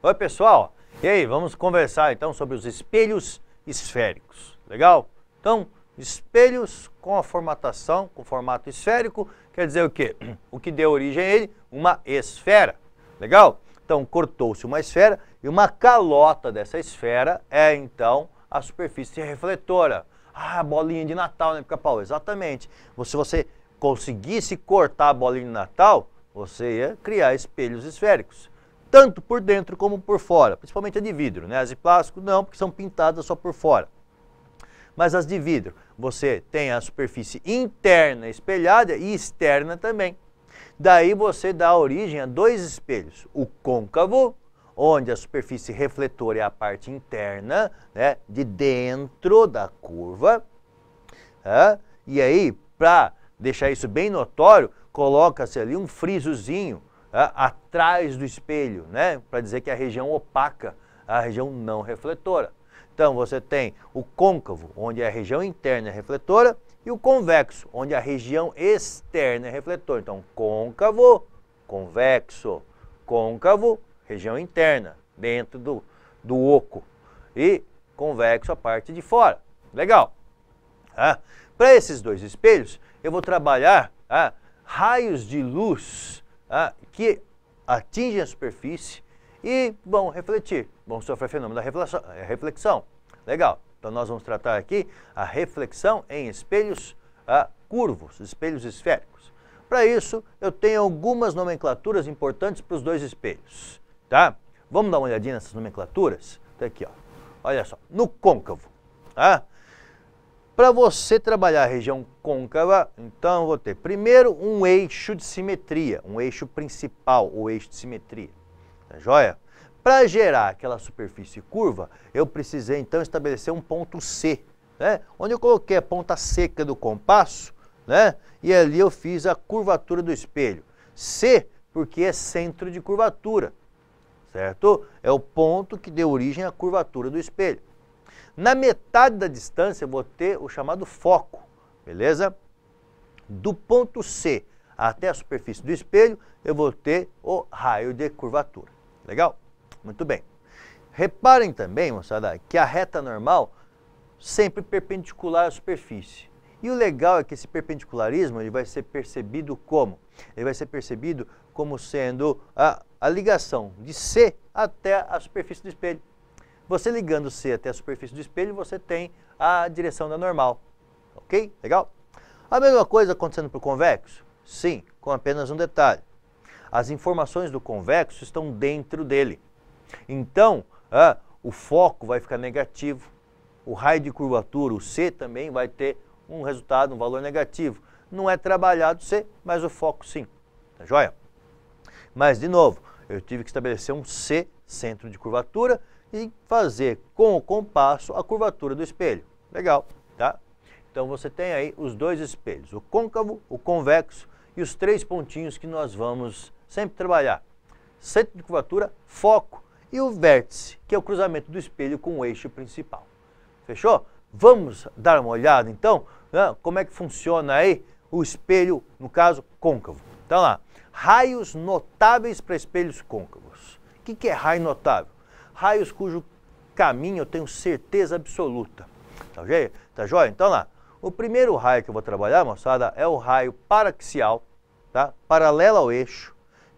Oi pessoal, e aí, vamos conversar então sobre os espelhos esféricos, legal? Então, espelhos com a formatação, com formato esférico, quer dizer o quê? O que deu origem a ele? Uma esfera, legal? Então, cortou-se uma esfera e uma calota dessa esfera é então a superfície refletora. Ah, bolinha de Natal, né, Pica-Pau? Exatamente. Se você conseguisse cortar a bolinha de Natal, você ia criar espelhos esféricos. Tanto por dentro como por fora, principalmente a de vidro, né? As de plástico não, porque são pintadas só por fora. Mas as de vidro, você tem a superfície interna espelhada e externa também. Daí você dá origem a dois espelhos, o côncavo, onde a superfície refletora é a parte interna, né, de dentro da curva. E aí, para deixar isso bem notório, coloca-se ali um frisozinho atrás do espelho, né, para dizer que é a região opaca, a região não refletora. Então você tem o côncavo, onde é a região interna é refletora, e o convexo, onde a região externa é refletora. Então côncavo, convexo, côncavo, região interna, dentro do oco, e convexo a parte de fora. Legal. Para esses dois espelhos, eu vou trabalhar raios de luz que atingem a superfície e vão refletir, vão sofrer o fenômeno da reflexão. Legal. Então nós vamos tratar aqui a reflexão em espelhos curvos, espelhos esféricos. Para isso, eu tenho algumas nomenclaturas importantes para os dois espelhos. Tá? Vamos dar uma olhadinha nessas nomenclaturas? Tá aqui, ó. Olha só, no côncavo. Para você trabalhar a região côncava, então eu vou ter primeiro um eixo de simetria, um eixo principal, ou eixo de simetria. Tá joia? Para gerar aquela superfície curva, eu precisei então estabelecer um ponto C, né? Onde eu coloquei a ponta seca do compasso, né? E ali eu fiz a curvatura do espelho. C, porque é centro de curvatura, certo? É o ponto que deu origem à curvatura do espelho. Na metade da distância eu vou ter o chamado foco, beleza? Do ponto C até a superfície do espelho, eu vou ter o raio de curvatura. Legal? Muito bem. Reparem também, moçada, que a reta normal sempre perpendicular à superfície. E o legal é que esse perpendicularismo ele vai ser percebido como? Ele vai ser percebido como sendo a ligação de C até a superfície do espelho. Você ligando C até a superfície do espelho, você tem a direção da normal. Ok? Legal? A mesma coisa acontecendo para o convexo? Sim, com apenas um detalhe. As informações do convexo estão dentro dele. Então, o foco vai ficar negativo. O raio de curvatura, o C, também vai ter um resultado, um valor negativo. Não é trabalhado C, mas o foco sim. Tá joia? Mas, de novo, eu tive que estabelecer um C, centro de curvatura, e fazer com o compasso a curvatura do espelho. Legal, tá? Então você tem aí os dois espelhos, o côncavo, o convexo e os três pontinhos que nós vamos sempre trabalhar. Centro de curvatura, foco e o vértice, que é o cruzamento do espelho com o eixo principal. Fechou? Vamos dar uma olhada então, como é que funciona aí o espelho, no caso, côncavo. Então lá, raios notáveis para espelhos côncavos. O que é raio notável? Raios cujo caminho eu tenho certeza absoluta. Tá joia? Então lá, o primeiro raio que eu vou trabalhar, moçada, é o raio paraxial, tá? Paralelo ao eixo,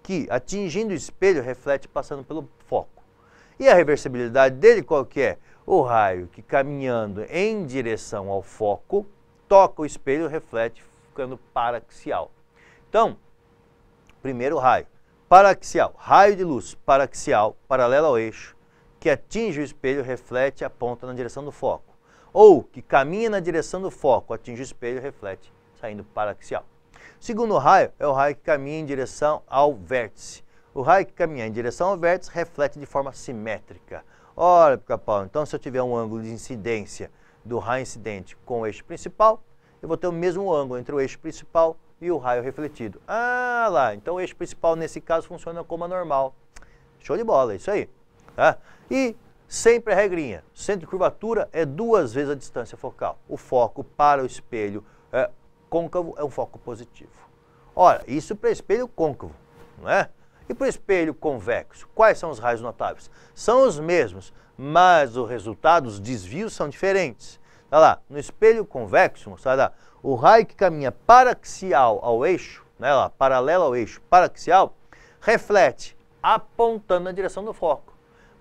que atingindo o espelho reflete passando pelo foco. E a reversibilidade dele qual que é? O raio que caminhando em direção ao foco, toca o espelho, reflete ficando paraxial. Então, primeiro raio, paraxial, raio de luz paraxial, paralelo ao eixo, que atinge o espelho, reflete e aponta na direção do foco. Ou que caminha na direção do foco, atinge o espelho, reflete, saindo paraxial. O segundo raio é o raio que caminha em direção ao vértice. O raio que caminha em direção ao vértice reflete de forma simétrica. Olha, Pica-Pau, então se eu tiver um ângulo de incidência do raio incidente com o eixo principal, eu vou ter o mesmo ângulo entre o eixo principal e o raio refletido. Ah lá, então o eixo principal nesse caso funciona como a normal. Show de bola, é isso aí. Tá? E sempre a regrinha, centro de curvatura é 2 vezes a distância focal. O foco para o espelho côncavo é um foco positivo. Ora, isso para espelho côncavo, não é? E para o espelho convexo, quais são os raios notáveis? São os mesmos, mas o resultado, os desvios são diferentes. Olha lá, no espelho convexo, moçada, o raio que caminha paraxial ao eixo, né, lá, paralelo ao eixo paraxial, reflete apontando na direção do foco.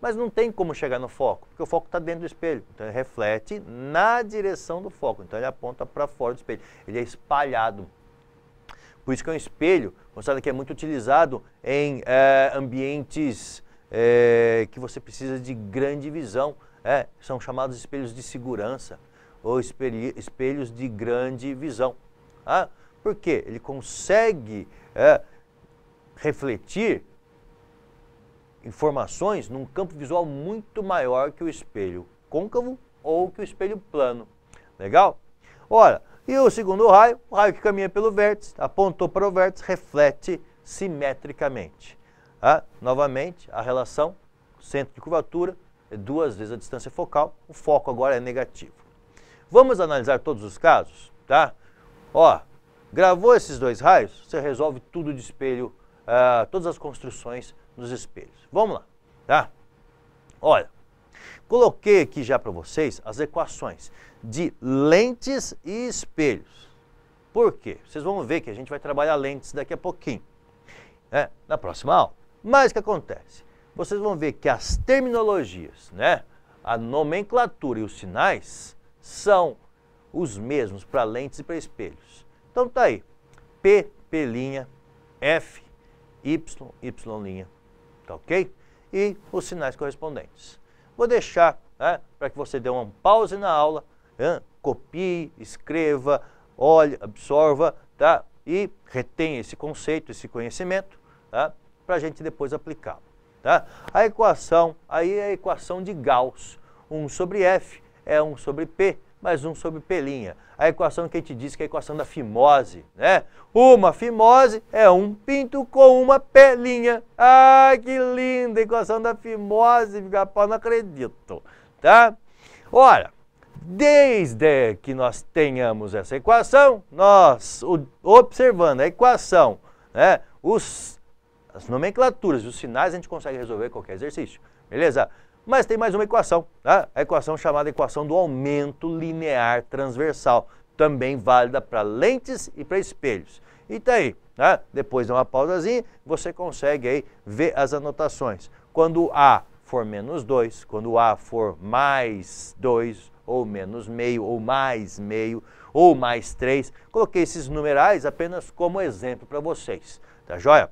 Mas não tem como chegar no foco, porque o foco está dentro do espelho. Então ele reflete na direção do foco. Então ele aponta para fora do espelho. Ele é espalhado. Por isso que é um espelho, mostrado que é muito utilizado em ambientes que você precisa de grande visão. São chamados espelhos de segurança ou espelhos de grande visão. Por quê? Ele consegue refletir informações num campo visual muito maior que o espelho côncavo ou que o espelho plano. Legal? Ora, e o segundo raio, o raio que caminha pelo vértice, apontou para o vértice, reflete simetricamente. Novamente, a relação centro de curvatura é 2 vezes a distância focal, o foco agora é negativo. Vamos analisar todos os casos, tá? Gravou esses 2 raios, você resolve tudo de espelho, todas as construções nos espelhos. Vamos lá, tá? Olha, coloquei aqui já para vocês as equações de lentes e espelhos. Por quê? Vocês vão ver que a gente vai trabalhar lentes daqui a pouquinho, na próxima aula. Mas o que acontece? Vocês vão ver que as terminologias, né, a nomenclatura e os sinais são os mesmos para lentes e para espelhos. Então tá aí, P, P', F, Y, Y', tá ok? E os sinais correspondentes. Vou deixar para que você dê uma pause na aula, copie, escreva, olhe, absorva, tá? E retenha esse conceito, esse conhecimento, tá? Para a gente depois aplicá-lo. Tá? A equação, aí é a equação de Gauss. 1 sobre F é 1 sobre P, mais 1 sobre P'. A equação que a gente diz que é a equação da fimose, né? Uma fimose é um pinto com uma P'. Ah, que linda a equação da fimose, não acredito, tá? Ora, desde que nós tenhamos essa equação, nós, observando a equação, né, as nomenclaturas e os sinais, a gente consegue resolver qualquer exercício, beleza? Mas tem mais uma equação, tá? A equação chamada equação do aumento linear transversal, também válida para lentes e para espelhos. E tá aí, tá? Depois de uma pausazinha, você consegue aí ver as anotações. Quando A for menos 2, quando A for mais 2, ou menos meio, ou mais meio, ou mais 3, coloquei esses numerais apenas como exemplo para vocês, tá joia?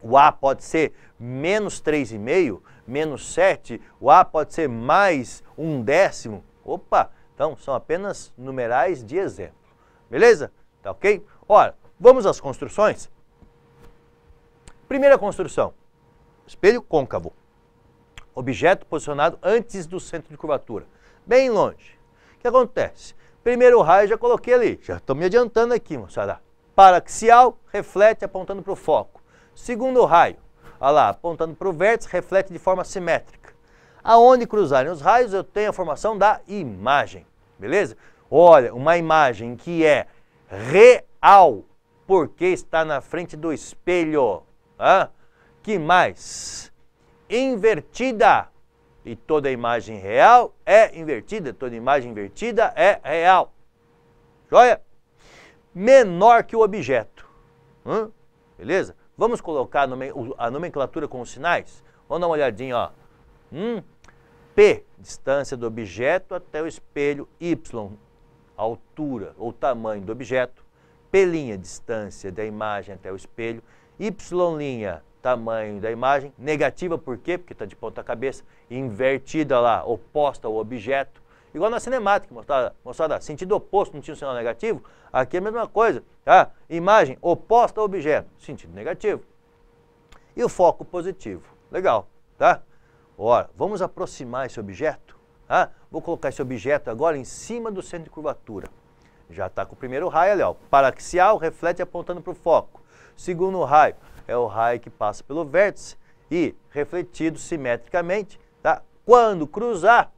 O A pode ser menos 3,5, menos 7, o A pode ser mais 1/10. Opa, então são apenas numerais de exemplo. Beleza? Tá ok? Ora, vamos às construções? Primeira construção, espelho côncavo. Objeto posicionado antes do centro de curvatura, bem longe. O que acontece? Primeiro raio já coloquei ali, já estou me adiantando aqui, moçada. Paraxial, reflete apontando para o foco. Segundo raio, olha lá, apontando para o vértice, reflete de forma simétrica. Aonde cruzarem os raios, eu tenho a formação da imagem, beleza? Olha, uma imagem que é real, porque está na frente do espelho. Que mais? Invertida. E toda imagem real é invertida, toda imagem invertida é real. Joia? Menor que o objeto. Beleza? Vamos colocar a nomenclatura com os sinais? Vamos dar uma olhadinha, ó. P, distância do objeto até o espelho. Y, altura ou tamanho do objeto. P', distância da imagem até o espelho. Y', tamanho da imagem. Negativa por quê? Porque está de ponta cabeça. Invertida lá, oposta ao objeto. Igual na cinemática, mostrada, sentido oposto, não tinha um sinal negativo? Aqui é a mesma coisa, tá? Imagem oposta ao objeto, sentido negativo. E o foco positivo, legal, tá? Ora, vamos aproximar esse objeto, tá? Vou colocar esse objeto agora em cima do centro de curvatura. Já está com o primeiro raio ali, ó. Paraxial, reflete apontando para o foco. Segundo raio é o raio que passa pelo vértice e refletido simetricamente, tá? Quando cruzar,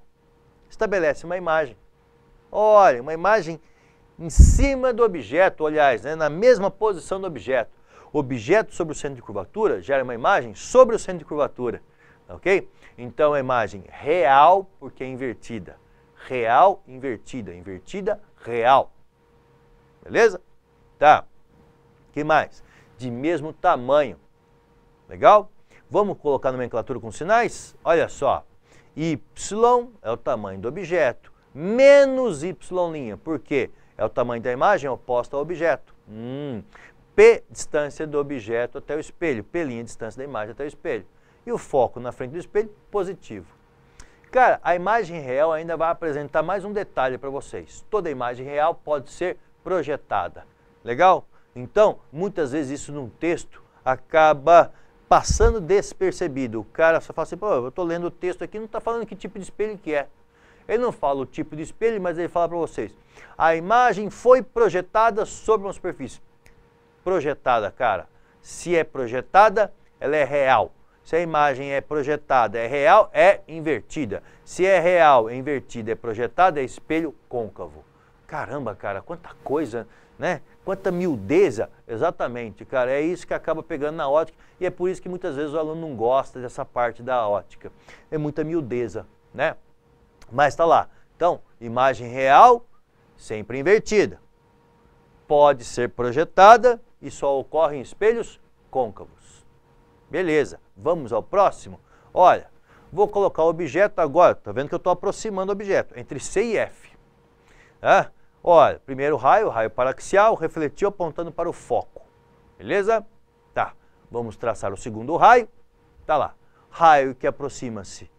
estabelece uma imagem. Olha, uma imagem em cima do objeto, aliás, né, na mesma posição do objeto. Objeto sobre o centro de curvatura gera uma imagem sobre o centro de curvatura, ok? Então, a imagem real, porque é invertida. Real, invertida. Invertida, real. Beleza? Tá. O que mais? De mesmo tamanho. Legal? Vamos colocar nomenclatura com sinais? Olha só. Y é o tamanho do objeto, menos y'. Por quê? É o tamanho da imagem oposta ao objeto. P, distância do objeto até o espelho. P', distância da imagem até o espelho. E o foco na frente do espelho, positivo. Cara, a imagem real ainda vai apresentar mais um detalhe para vocês. Toda imagem real pode ser projetada. Legal? Então, muitas vezes isso num texto acaba passando despercebido. O cara só fala assim, pô, eu estou lendo o texto aqui, não está falando que tipo de espelho que é. Ele não fala o tipo de espelho, mas ele fala para vocês. A imagem foi projetada sobre uma superfície. Projetada, cara. Se é projetada, ela é real. Se a imagem é projetada, é real, é invertida. Se é real, é invertida, é projetada, é espelho côncavo. Caramba, cara, quanta coisa, né? Quanta miudeza. Exatamente, cara, é isso que acaba pegando na ótica e é por isso que muitas vezes o aluno não gosta dessa parte da ótica. É muita miudeza, né? Mas tá lá. Então, imagem real, sempre invertida. Pode ser projetada e só ocorre em espelhos côncavos. Beleza, vamos ao próximo? Olha, vou colocar o objeto agora, tá vendo que eu estou aproximando o objeto, entre C e F. Olha, primeiro raio paraxial, refletiu apontando para o foco. Beleza? Tá, vamos traçar o segundo raio, tá lá. Raio que aproxima-se,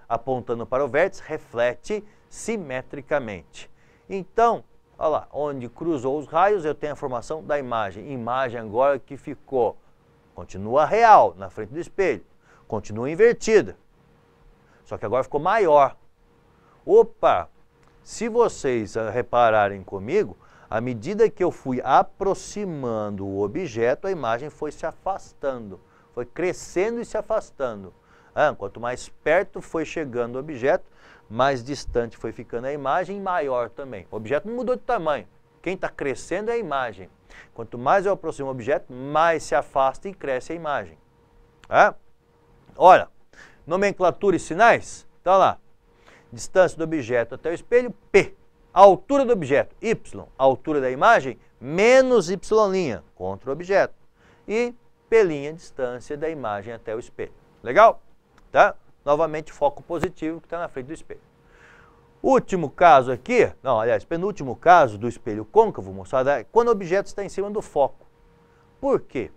apontando para o vértice, reflete simetricamente. Então, olha lá, onde cruzou os raios eu tenho a formação da imagem. Imagem agora que ficou, continua real na frente do espelho, continua invertida, só que agora ficou maior. Opa! Se vocês repararem comigo, à medida que eu fui aproximando o objeto, a imagem foi se afastando, foi crescendo e se afastando. Quanto mais perto foi chegando o objeto, mais distante foi ficando a imagem, maior também. O objeto não mudou de tamanho, quem está crescendo é a imagem. Quanto mais eu aproximo o objeto, mais se afasta e cresce a imagem. Olha, nomenclatura e sinais, tá lá. Distância do objeto até o espelho, P. A altura do objeto, Y. A altura da imagem, menos Y', contra o objeto. E P', distância da imagem até o espelho. Legal? Tá? Novamente, foco positivo que está na frente do espelho. Último caso aqui, penúltimo caso do espelho côncavo, moçada, é quando o objeto está em cima do foco. Por quê?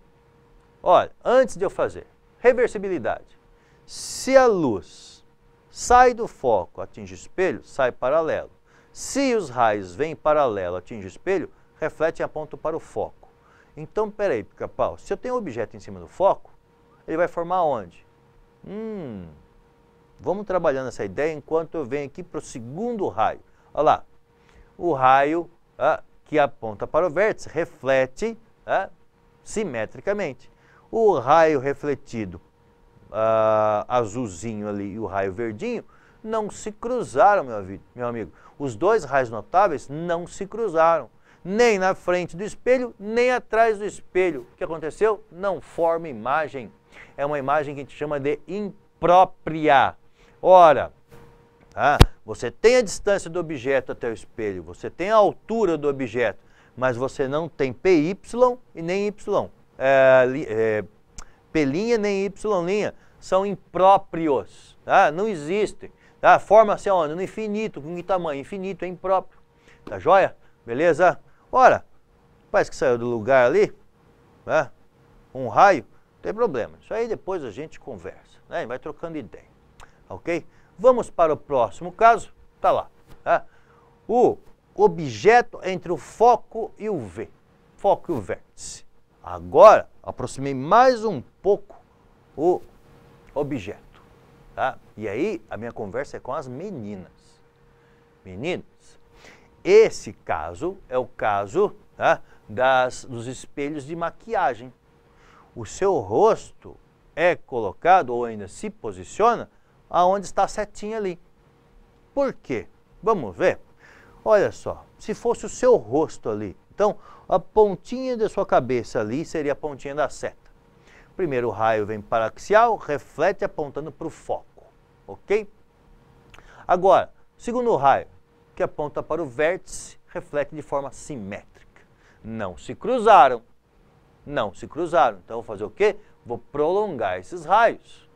Olha, antes de eu fazer, reversibilidade. Se a luz sai do foco, atinge o espelho, sai paralelo. Se os raios vêm paralelo, atinge o espelho, refletem e apontam para o foco. Então, peraí, pica-pau, se eu tenho um objeto em cima do foco, ele vai formar onde? Vamos trabalhando essa ideia enquanto eu venho aqui para o segundo raio. Olha lá, o raio que aponta para o vértice reflete simetricamente. O raio refletido azulzinho ali e o raio verdinho não se cruzaram, meu amigo. Os dois raios notáveis não se cruzaram, nem na frente do espelho, nem atrás do espelho. O que aconteceu? Não forma imagem. É uma imagem que a gente chama de imprópria. Ora, você tem a distância do objeto até o espelho, você tem a altura do objeto, mas você não tem PY e nem Y. P' nem Y', são impróprios, não existem. Forma-se aonde? No infinito, com que tamanho? Infinito, é impróprio. Tá joia? Beleza? Ora, parece que saiu do lugar ali, um raio, não tem problema. Isso aí depois a gente conversa, vai trocando ideia, ok? Vamos para o próximo caso, tá lá. O objeto entre o foco e o V, foco e o vértice. Agora, aproximei mais um pouco o objeto, tá? E aí, a minha conversa é com as meninas. Meninas, esse caso é o caso dos espelhos de maquiagem. O seu rosto é colocado, ou ainda se posiciona, aonde está a setinha ali. Por quê? Vamos ver? Olha só, se fosse o seu rosto ali, Então, a pontinha da sua cabeça ali seria a pontinha da seta. Primeiro raio vem paraxial, reflete apontando para o foco, ok? Agora, segundo raio, que aponta para o vértice, reflete de forma simétrica. Não se cruzaram. Não se cruzaram. Então, eu vou fazer o quê? Vou prolongar esses raios,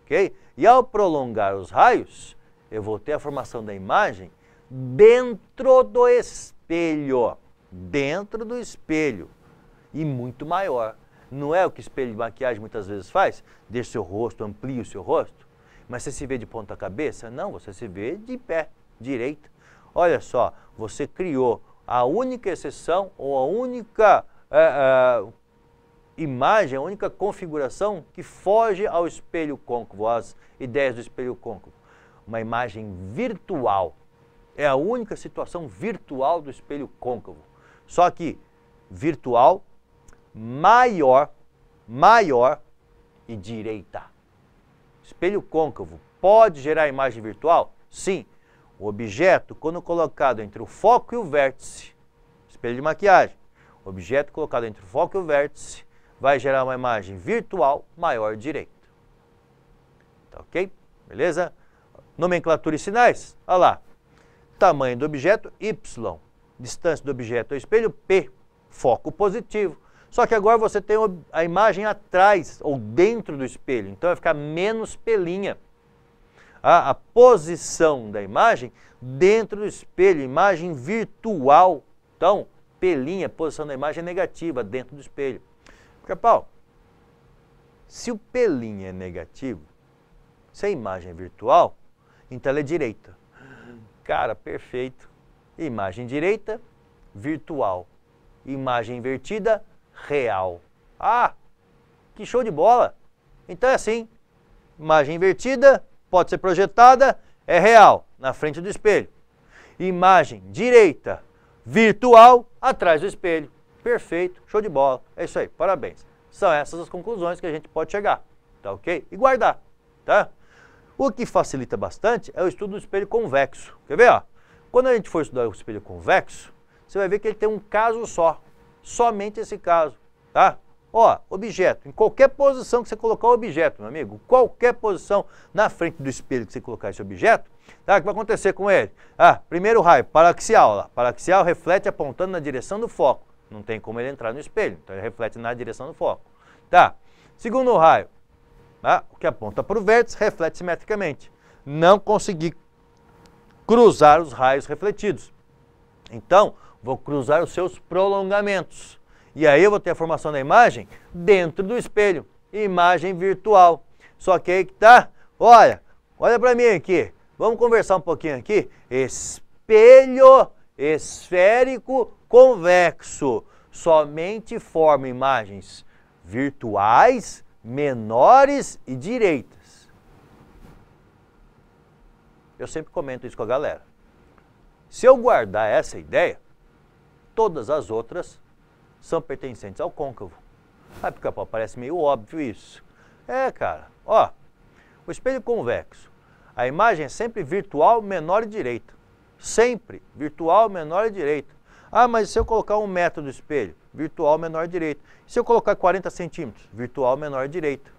ok? E ao prolongar os raios, eu vou ter a formação da imagem dentro do espelho. Dentro do espelho. E muito maior. Não é o que espelho de maquiagem muitas vezes faz? Deixa o seu rosto, amplia o seu rosto. Mas você se vê de ponta cabeça? Não, você se vê de pé, direita. Olha só, você criou a única exceção ou a única imagem, a única configuração que foge ao espelho côncavo, às ideias do espelho côncavo. Uma imagem virtual. É a única situação virtual do espelho côncavo. Só que virtual, maior e direita. Espelho côncavo pode gerar imagem virtual? Sim. O objeto, quando colocado entre o foco e o vértice, espelho de maquiagem, o objeto colocado entre o foco e o vértice vai gerar uma imagem virtual maior direita. Tá ok? Beleza? Nomenclatura e sinais. Olha lá. Tamanho do objeto, Y. Distância do objeto ao espelho, P. Foco positivo. Só que agora você tem a imagem atrás ou dentro do espelho. Então vai ficar menos pelinha. A posição da imagem dentro do espelho, imagem virtual. Então, pelinha, posição da imagem é negativa dentro do espelho. Porque, Paulo, se o pelinho é negativo, se a imagem é virtual, então ela é direita. Cara, perfeito. Imagem direita, virtual. Imagem invertida, real. Ah, que show de bola! Então é assim, imagem invertida, pode ser projetada, é real, na frente do espelho. Imagem direita, virtual, atrás do espelho. Perfeito, show de bola. É isso aí, parabéns. São essas as conclusões que a gente pode chegar, tá ok? E guardar, tá? O que facilita bastante é o estudo do espelho convexo. Quer ver, ó? Quando a gente for estudar o espelho convexo, você vai ver que ele tem um caso só. Somente esse caso, tá? Ó, objeto, em qualquer posição que você colocar o objeto, meu amigo, qualquer posição na frente do espelho que você colocar esse objeto, tá? O que vai acontecer com ele? Ah, primeiro raio, paraxial, lá. Paraxial reflete apontando na direção do foco. Não tem como ele entrar no espelho, então ele reflete na direção do foco. Tá? Segundo raio, tá? O que aponta para o vértice reflete simetricamente. Não consegui cruzar os raios refletidos. Então, vou cruzar os seus prolongamentos. E aí eu vou ter a formação da imagem dentro do espelho. Imagem virtual. Só que aí que tá, olha para mim aqui. Vamos conversar um pouquinho aqui. Espelho esférico convexo. Somente forma imagens virtuais, menores e direitas. Eu sempre comento isso com a galera. Se eu guardar essa ideia, todas as outras são pertencentes ao côncavo. Ah, porque parece meio óbvio isso. É, cara, ó, o espelho convexo, a imagem é sempre virtual, menor e direita. Sempre virtual, menor e direita. Ah, mas se eu colocar 1 metro do espelho, virtual, menor e direita. Se eu colocar 40 centímetros, virtual, menor e direita.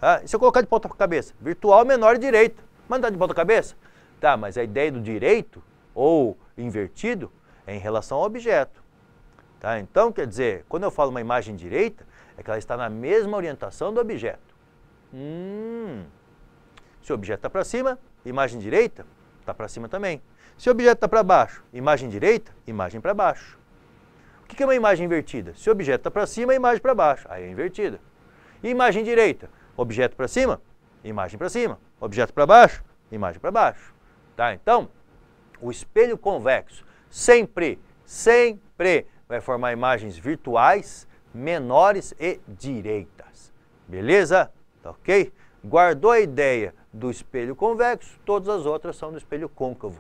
Ah, e se eu colocar de ponta cabeça, virtual, menor e direita. Mas não tá de ponta cabeça? Tá, mas a ideia do direito ou invertido é em relação ao objeto. Tá? Então, quer dizer, quando eu falo uma imagem direita, é que ela está na mesma orientação do objeto. Se o objeto está para cima, imagem direita, está para cima também. Se o objeto está para baixo, imagem direita, imagem para baixo. O que é uma imagem invertida? Se o objeto está para cima, imagem para baixo, aí é invertida. E imagem direita? Objeto para cima, imagem para cima. Objeto para baixo, imagem para baixo. Tá? Então, o espelho convexo sempre vai formar imagens virtuais, menores e direitas. Beleza? Tá ok? Guardou a ideia do espelho convexo, todas as outras são do espelho côncavo.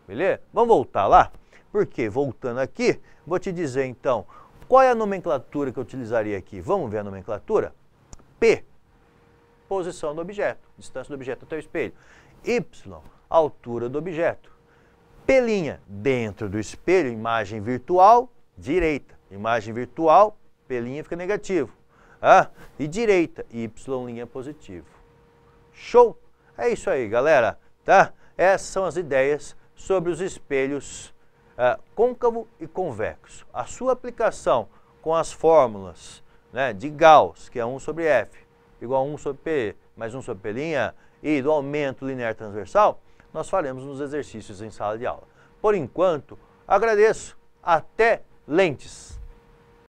Beleza? Vamos voltar lá? Porque, voltando aqui, vou te dizer então, qual é a nomenclatura que eu utilizaria aqui? Vamos ver a nomenclatura? P, posição do objeto, distância do objeto até o espelho. Y, altura do objeto. P', dentro do espelho, imagem virtual, direita. Imagem virtual, P' fica negativo. E direita, Y' positivo. Show? É isso aí, galera. Tá? Essas são as ideias sobre os espelhos côncavo e convexo. A sua aplicação com as fórmulas, né, de Gauss, que é 1 sobre F, igual a 1 sobre P, mais 1 sobre P', e do aumento linear transversal, nós faremos nos exercícios em sala de aula. Por enquanto, agradeço. Até lentes!